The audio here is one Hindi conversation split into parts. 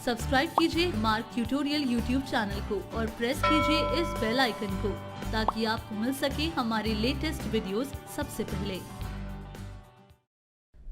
सब्सक्राइब कीजिए मार्क ट्यूटोरियल यूट्यूब चैनल को और प्रेस कीजिए इस बेल आइकन को ताकि आपको मिल सके हमारे लेटेस्ट वीडियोस सबसे पहले।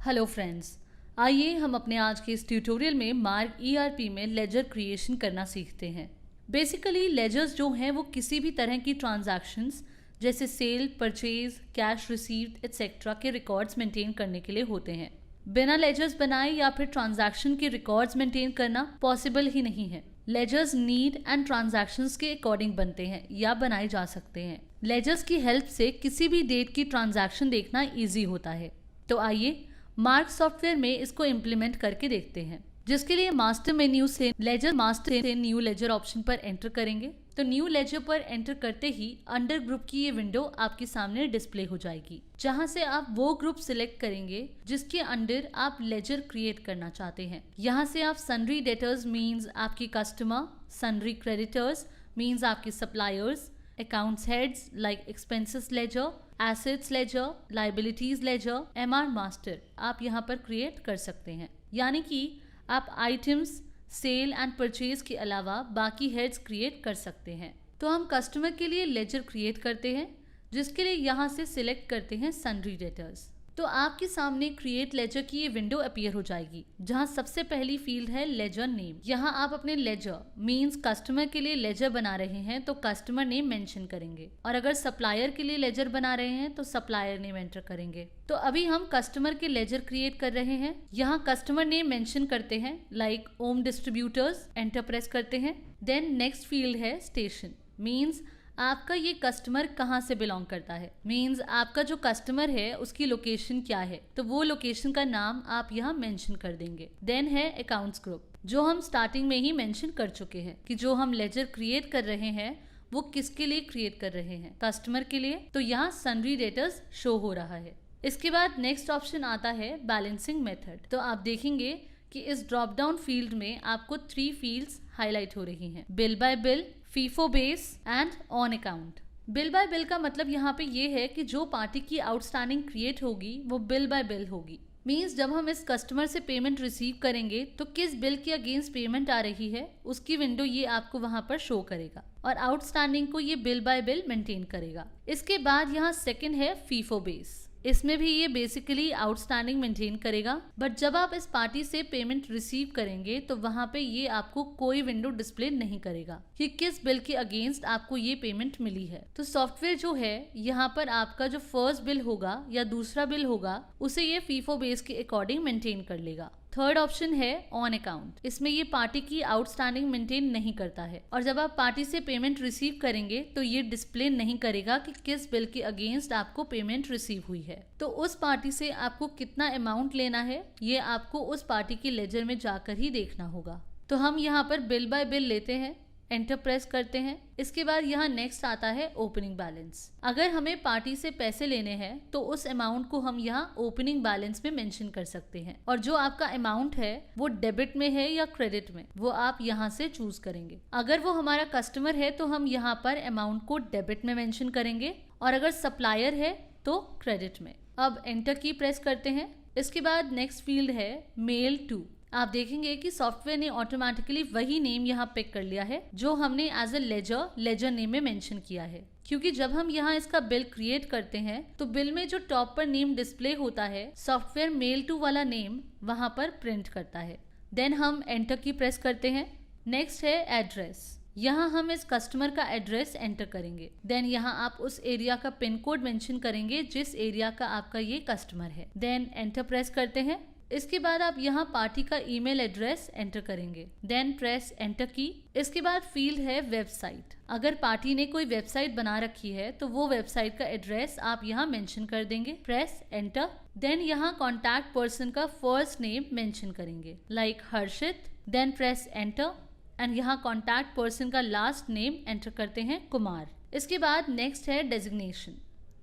हेलो फ्रेंड्स, आइए हम अपने आज के इस ट्यूटोरियल में मार्क ERP में लेजर क्रिएशन करना सीखते हैं। बेसिकली लेजर्स जो हैं वो किसी भी तरह की ट्रांजैक्शंस जैसे sale, purchase, cash received etcetera के रिकॉर्ड्स मेंटेन करने के लिए होते हैं। बिना लेजर्स बनाए या फिर ट्रांजैक्शन के रिकॉर्ड्स मेंटेन करना पॉसिबल ही नहीं है। लेजर्स नीड एंड ट्रांजैक्शंस के अकॉर्डिंग बनते हैं या बनाए जा सकते हैं। लेजर्स की हेल्प से किसी भी डेट की ट्रांजैक्शन देखना इजी होता है। तो आइए मार्क सॉफ्टवेयर में इसको इम्प्लीमेंट करके देखते हैं, जिसके लिए मास्टर मेन्यू से न्यू लेजर ऑप्शन पर एंटर करेंगे। तो न्यू लेजर पर एंटर करते ही अंडर ग्रुप की ये विंडो आपके सामने डिस्प्ले हो जाएगी, जहां से आप वो ग्रुप सिलेक्ट करेंगे जिसके अंडर आप लेजर क्रिएट करना चाहते हैं। यहाँ से आप सन्ड्री डेटर्स मीन्स आपकी कस्टमर, सन्ड्री क्रेडिटर्स मीन्स आपके suppliers, accounts heads like expenses ledger, assets ledger, liabilities ledger, MR master आप यहाँ पर क्रिएट कर सकते हैं। यानी कि आप आइटम्स, सेल एंड परचेज के अलावा बाकी हेड्स क्रिएट कर सकते हैं। तो हम कस्टमर के लिए लेजर क्रिएट करते हैं, जिसके लिए यहाँ से सिलेक्ट करते हैं सन्ड्री डेटर्स। तो आपके सामने क्रिएट लेजर की ये विंडो अपीयर हो जाएगी, जहाँ सबसे पहली फील्ड है लेजर नेम। यहाँ आप अपने लेजर मींस कस्टमर के लिए लेजर बना रहे हैं तो कस्टमर नेम मेंशन करेंगे, और अगर सप्लायर के लिए लेजर बना रहे हैं तो सप्लायर नेम एंटर करेंगे। तो अभी हम कस्टमर के लेजर क्रिएट कर रहे हैं। यहाँ कस्टमर नेम मेंशन करते हैं लाइक ओम डिस्ट्रीब्यूटर्स, एंटर प्रेस करते हैं। देन नेक्स्ट फील्ड है स्टेशन मींस आपका ये कस्टमर कहाँ से बिलोंग करता है, मींस आपका जो कस्टमर है उसकी लोकेशन क्या है, तो वो लोकेशन का नाम आप यहाँ मेंशन कर देंगे। देन है अकाउंट्स ग्रुप, जो हम स्टार्टिंग में ही मेंशन कर चुके हैं कि जो हम लेजर क्रिएट कर रहे हैं वो किसके लिए क्रिएट कर रहे हैं, कस्टमर के लिए। तो यहाँ सन्ड्री डेटर्स शो हो रहा है। इसके बाद नेक्स्ट ऑप्शन आता है बैलेंसिंग मेथड। तो आप देखेंगे कि इस ड्रॉप डाउन फील्ड में आपको 3 फील्ड्स हाईलाइट हो रही हैं, bill bye bill, FIFO base and on account. Bill bye bill का मतलब यहाँ पे ये है कि जो पार्टी की आउटस्टैंडिंग क्रिएट होगी वो बिल बाय बिल होगी। मींस जब हम इस कस्टमर से पेमेंट रिसीव करेंगे तो किस बिल के अगेंस्ट पेमेंट आ रही है उसकी विंडो ये आपको वहां पर शो करेगा, और आउटस्टैंडिंग को ये बिल बाय बिल मेंटेन करेगा। इसके बाद यहाँ सेकंड है फीफो बेस। इसमें भी ये बेसिकली आउटस्टैंडिंग मेंटेन करेगा, बट जब आप इस पार्टी से पेमेंट रिसीव करेंगे तो वहां पे ये आपको कोई विंडो डिस्प्ले नहीं करेगा कि किस बिल के अगेंस्ट आपको ये पेमेंट मिली है। तो सॉफ्टवेयर जो है यहाँ पर आपका जो फर्स्ट बिल होगा या दूसरा बिल होगा उसे ये फीफो बेस के अकॉर्डिंग मेंटेन कर लेगा। थर्ड ऑप्शन है ऑन अकाउंट। इसमें ये पार्टी की आउटस्टैंडिंग मेंटेन नहीं करता है, और जब आप पार्टी से पेमेंट रिसीव करेंगे तो ये डिस्प्ले नहीं करेगा कि किस बिल के अगेंस्ट आपको पेमेंट रिसीव हुई है। तो उस पार्टी से आपको कितना अमाउंट लेना है ये आपको उस पार्टी की लेजर में जाकर ही देखना होगा। तो हम यहाँ पर बिल बाय बिल लेते हैं, एंटर प्रेस करते हैं। इसके बाद यहाँ नेक्स्ट आता है ओपनिंग बैलेंस। अगर हमें पार्टी से पैसे लेने हैं तो उस अमाउंट को हम यहाँ ओपनिंग बैलेंस में मेंशन कर सकते हैं, और जो आपका अमाउंट है वो डेबिट में है या क्रेडिट में वो आप यहाँ से चूज करेंगे। अगर वो हमारा कस्टमर है तो हम यहाँ पर अमाउंट को डेबिट में मेंशन करेंगे, और अगर सप्लायर है तो क्रेडिट में। अब एंटर की प्रेस करते हैं। इसके बाद नेक्स्ट फील्ड है मेल टू। आप देखेंगे कि सॉफ्टवेयर ने ऑटोमेटिकली वही नेम यहाँ पिक कर लिया है जो हमने एज ए लेजर नेम में मेंशन किया है, क्योंकि जब हम यहाँ इसका बिल क्रिएट करते हैं तो बिल में जो टॉप पर नेम डिस्प्ले होता है सॉफ्टवेयर मेल टू वाला नेम वहां पर प्रिंट करता है। देन हम एंटर की प्रेस करते हैं। नेक्स्ट है एड्रेस। यहाँ हम इस कस्टमर का एड्रेस एंटर करेंगे। देन यहाँ आप उस एरिया का पिन कोड मेंशन करेंगे जिस एरिया का आपका ये कस्टमर है। देन एंटर प्रेस करते हैं। इसके बाद आप यहाँ पार्टी का ईमेल एड्रेस एंटर करेंगे। देन प्रेस एंटर की। इसके बाद फील्ड है वेबसाइट। अगर पार्टी ने कोई वेबसाइट बना रखी है तो वो वेबसाइट का एड्रेस आप यहाँ मेंशन कर देंगे। Press enter. देन यहाँ कॉन्टैक्ट पर्सन का फर्स्ट नेम मेंशन करेंगे like Harshit. Then press enter, and यहाँ कॉन्टैक्ट पर्सन का लास्ट नेम एंटर करते हैं कुमार। इसके बाद नेक्स्ट है डेजिग्नेशन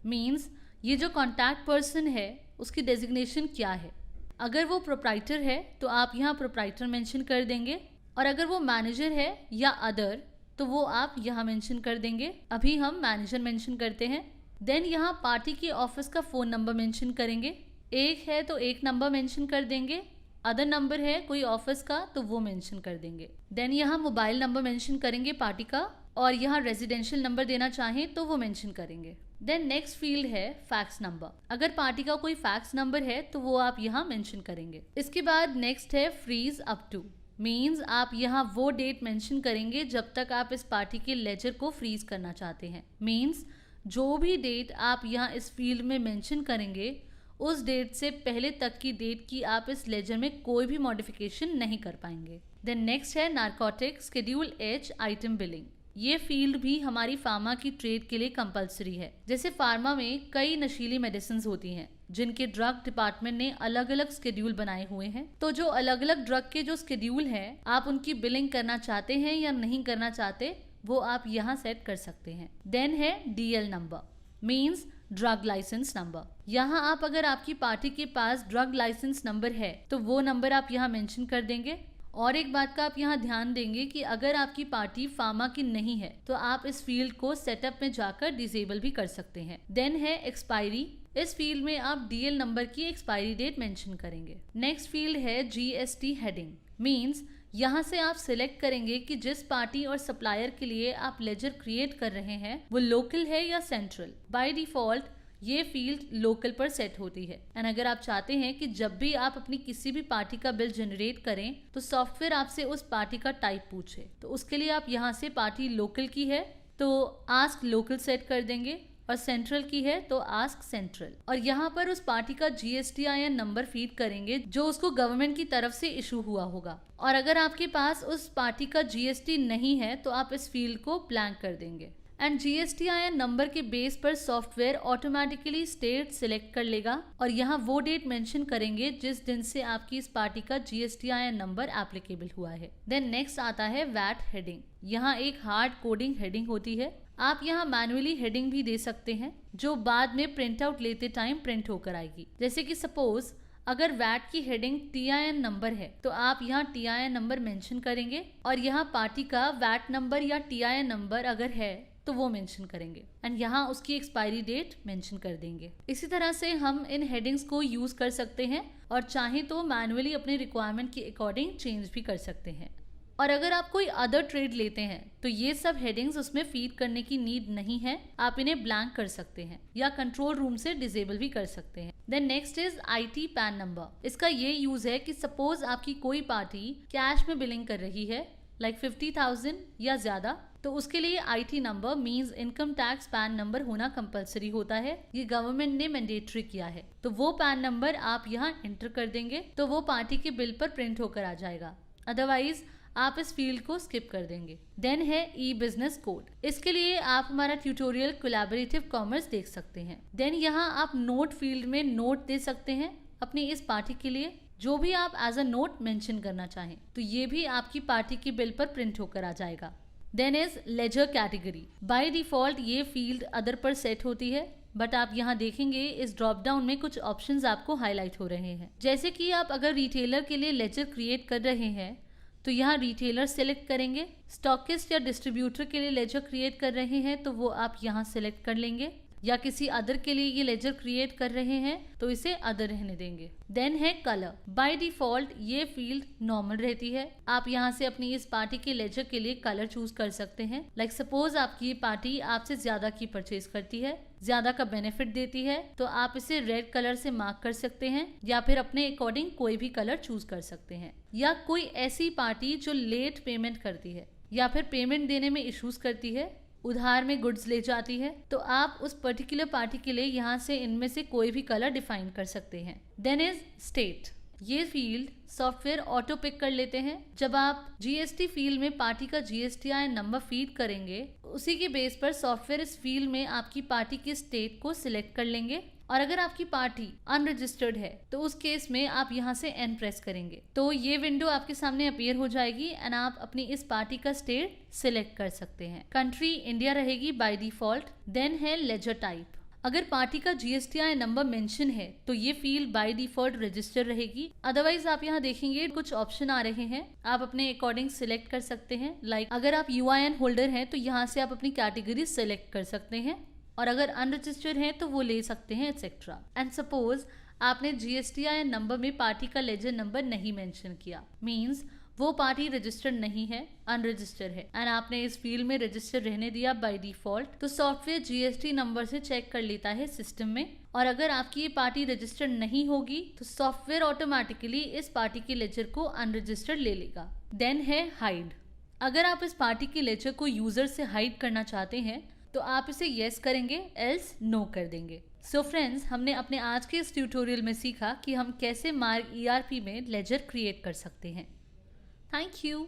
मीन्स ये जो कॉन्टैक्ट पर्सन है उसकी डेजिग्नेशन क्या है। अगर वो प्रोप्राइटर है तो आप यहाँ प्रोप्राइटर मेंशन कर देंगे, और अगर वो मैनेजर है या अदर तो वो आप यहाँ मेंशन कर देंगे। अभी हम मैनेजर मेंशन करते हैं। देन यहाँ पार्टी की ऑफिस का फ़ोन नंबर मेंशन करेंगे। एक है तो एक नंबर मेंशन कर देंगे, अदर नंबर है कोई ऑफिस का तो वो मेंशन कर देंगे। देन यहाँ मोबाइल नंबर मेंशन करेंगे पार्टी का, और यहाँ रेजिडेंशियल नंबर देना चाहें तो वो मेंशन करेंगे। देन नेक्स्ट फील्ड है फैक्स नंबर। अगर पार्टी का कोई फैक्स नंबर है तो वो आप यहाँ मेंशन करेंगे। इसके बाद नेक्स्ट है फ्रीज अप टू, मीन्स आप यहाँ वो डेट मेंशन करेंगे जब तक आप इस पार्टी के लेजर को फ्रीज करना चाहते हैं। मीन्स जो भी डेट आप यहाँ इस फील्ड में मेंशन करेंगे उस डेट से पहले तक की डेट की आप इस लेजर में कोई भी मॉडिफिकेशन नहीं कर पाएंगे। देन नेक्स्ट है narcotic schedule H item billing. ये फील्ड भी हमारी फार्मा की ट्रेड के लिए कंपलसरी है। जैसे फार्मा में कई नशीली मेडिसिन होती हैं जिनके ड्रग डिपार्टमेंट ने अलग अलग शेड्यूल बनाए हुए हैं। तो जो अलग अलग ड्रग के जो शेड्यूल हैं, आप उनकी बिलिंग करना चाहते हैं या नहीं करना चाहते, वो आप यहाँ सेट कर सकते हैं। देन है DL number, means drug license number. यहाँ आप अगर आपकी पार्टी के पास ड्रग लाइसेंस नंबर है तो वो नंबर आप यहाँ मेंशन कर देंगे। और एक बात का आप यहाँ ध्यान देंगे कि अगर आपकी पार्टी फार्मा की नहीं है तो आप इस फील्ड को सेटअप में जाकर डिसेबल भी कर सकते हैं। देन है एक्सपायरी। इस फील्ड में आप DL नंबर की एक्सपायरी डेट मेंशन करेंगे। नेक्स्ट फील्ड है GST हेडिंग, मीन्स यहाँ से आप सिलेक्ट करेंगे कि जिस पार्टी और सप्लायर के लिए आप लेजर क्रिएट कर रहे हैं वो लोकल है या सेंट्रल। बाय डिफॉल्ट ये फील्ड लोकल पर सेट होती है। एंड अगर आप चाहते हैं कि जब भी आप अपनी किसी भी पार्टी का बिल जनरेट करें तो सॉफ्टवेयर आपसे उस पार्टी का टाइप पूछे, तो उसके लिए आप यहाँ से पार्टी लोकल की है तो आस्क लोकल सेट कर देंगे, और सेंट्रल की है तो आस्क सेंट्रल। और यहाँ पर उस पार्टी का GSTIN नंबर फीड करेंगे जो उसको गवर्नमेंट की तरफ से इशू हुआ होगा। और अगर आपके पास उस पार्टी का GST नहीं है तो आप इस फील्ड को ब्लैंक कर देंगे। एंड GSTIN नंबर के बेस पर सॉफ्टवेयर ऑटोमेटिकली स्टेट सिलेक्ट कर लेगा और यहाँ वो डेट मेंशन करेंगे जिस दिन से आपकी इस पार्टी का GSTIN नंबर एप्लीकेबल हुआ है। देन नेक्स्ट आता है वैट हेडिंग। यहाँ एक हार्ड कोडिंग हेडिंग होती है। आप यहाँ मैन्युअली हेडिंग भी दे सकते हैं जो बाद में प्रिंट आउट लेते टाइम प्रिंट होकर आएगी। जैसे कि सपोज अगर वैट की हेडिंग TIN नंबर है तो आप यहाँ TIN नंबर मेंशन करेंगे, और यहाँ पार्टी का वैट नंबर या TIN नंबर अगर है तो वो मेंशन करेंगे एंड यहाँ उसकी एक्सपायरी डेट मेंशन कर देंगे। इसी तरह से हम इन हेडिंग्स को यूज कर सकते हैं और चाहें तो मैन्युअली अपने रिक्वायरमेंट के अकॉर्डिंग चेंज भी कर सकते हैं। और अगर आप कोई अदर ट्रेड लेते हैं तो ये सब हेडिंग्स उसमें फीड करने की नीड नहीं है, आप इन्हें ब्लैंक कर सकते हैं या कंट्रोल रूम से डिसेबल भी कर सकते हैं। Then next is IT PAN number. इसका ये यूज है कि सपोज आपकी कोई पार्टी कैश में बिलिंग कर रही है लाइक 50,000 या ज्यादा, तो उसके लिए IT number means income tax pan number होना कंपलसरी होता है। ये गवर्नमेंट ने मैंडेटरी किया है, तो वो पैन नंबर आप यहाँ एंटर कर देंगे तो वो पार्टी के बिल पर प्रिंट होकर आ जाएगा, अदरवाइज आप इस फील्ड को स्किप कर देंगे। देन है E-बिजनेस कोड। इसके लिए आप हमारा ट्यूटोरियल कोलैबोरेटिव कॉमर्स देख सकते हैं। देन यहाँ आप नोट फील्ड में नोट दे सकते हैं अपनी इस पार्टी के लिए, जो भी आप एज अ नोट मेंशन करना चाहें, तो ये भी आपकी पार्टी के बिल पर प्रिंट होकर आ जाएगा। Then is ledger category. By default ये फील्ड अदर पर सेट होती है, बट आप यहाँ देखेंगे इस ड्रॉप डाउन में कुछ ऑप्शंस आपको हाईलाइट हो रहे हैं। जैसे कि आप अगर रिटेलर के लिए लेजर क्रिएट कर रहे हैं तो यहाँ रिटेलर सेलेक्ट करेंगे। स्टॉकिस्ट या डिस्ट्रीब्यूटर के लिए लेजर क्रिएट कर रहे हैं तो वो आप यहाँ सेलेक्ट कर लेंगे, या किसी अदर के लिए ये लेजर क्रिएट कर रहे हैं तो इसे अदर रहने देंगे। देन है कलर। बाय डिफॉल्ट ये फील्ड नॉर्मल रहती है। आप यहाँ से अपनी इस पार्टी के लेजर के लिए कलर चूज कर सकते हैं। लाइक सपोज आपकी ये पार्टी आपसे ज्यादा की परचेज करती है, ज्यादा का बेनिफिट देती है, तो आप इसे रेड कलर से मार्क कर सकते हैं, या फिर अपने अकॉर्डिंग कोई भी कलर चूज कर सकते हैं। या कोई ऐसी पार्टी जो लेट पेमेंट करती है या फिर पेमेंट देने में इश्यूज करती है, उधार में गुड्स ले जाती है, तो आप उस पर्टिकुलर पार्टी के लिए यहाँ से इनमें से कोई भी कलर डिफाइन कर सकते हैं। Then is state. ये फील्ड सॉफ्टवेयर ऑटो पिक कर लेते हैं। जब आप GST फील्ड में पार्टी का GSTIN नंबर फीड करेंगे, उसी के बेस पर सॉफ्टवेयर इस फील्ड में आपकी पार्टी के स्टेट को सिलेक्ट कर लेंगे, और अगर आपकी पार्टी अनरजिस्टर्ड है तो उस केस में आप यहाँ से N प्रेस करेंगे तो ये विंडो आपके सामने अपीयर हो जाएगी एंड आप अपनी इस पार्टी का स्टेट सिलेक्ट कर सकते हैं। कंट्री इंडिया रहेगी बाय डिफॉल्ट। देन है लेजर टाइप। अगर पार्टी का GSTIN नंबर मेंशन है तो ये फील्ड बाय डिफॉल्ट रजिस्टर रहेगी, अदरवाइज आप यहाँ देखेंगे कुछ ऑप्शन आ रहे हैं, आप अपने अकॉर्डिंग सिलेक्ट कर सकते हैं। लाइक अगर आप UIN होल्डर हैं तो यहाँ से आप अपनी कैटेगरी सिलेक्ट कर सकते हैं, और अगर अनरजिस्टर्ड है तो वो ले सकते हैं एक्सेट्रा। एंड सपोज आपने GSTIN नंबर में पार्टी का लेजर नंबर नहीं मेंशन किया, मींस वो पार्टी रजिस्टर्ड नहीं है, अनरजिस्टर्ड है, एंड आपने इस फील्ड में रजिस्टर रहने दिया बाय डिफॉल्ट, तो सॉफ्टवेयर GST नंबर से चेक कर लेता है सिस्टम में, और अगर आपकी ये पार्टी रजिस्टर्ड नहीं होगी तो सॉफ्टवेयर ऑटोमेटिकली इस पार्टी के लेजर को अनरजिस्टर्ड ले लेगा। देन है हाइड। अगर आप इस पार्टी के लेजर को यूजर से हाइड करना चाहते हैं तो आप इसे येस करेंगे, एल्स नो कर देंगे। सो फ्रेंड्स, हमने अपने आज के इस ट्यूटोरियल में सीखा कि हम कैसे मार्ग ERP में लेजर क्रिएट कर सकते हैं। Thank you.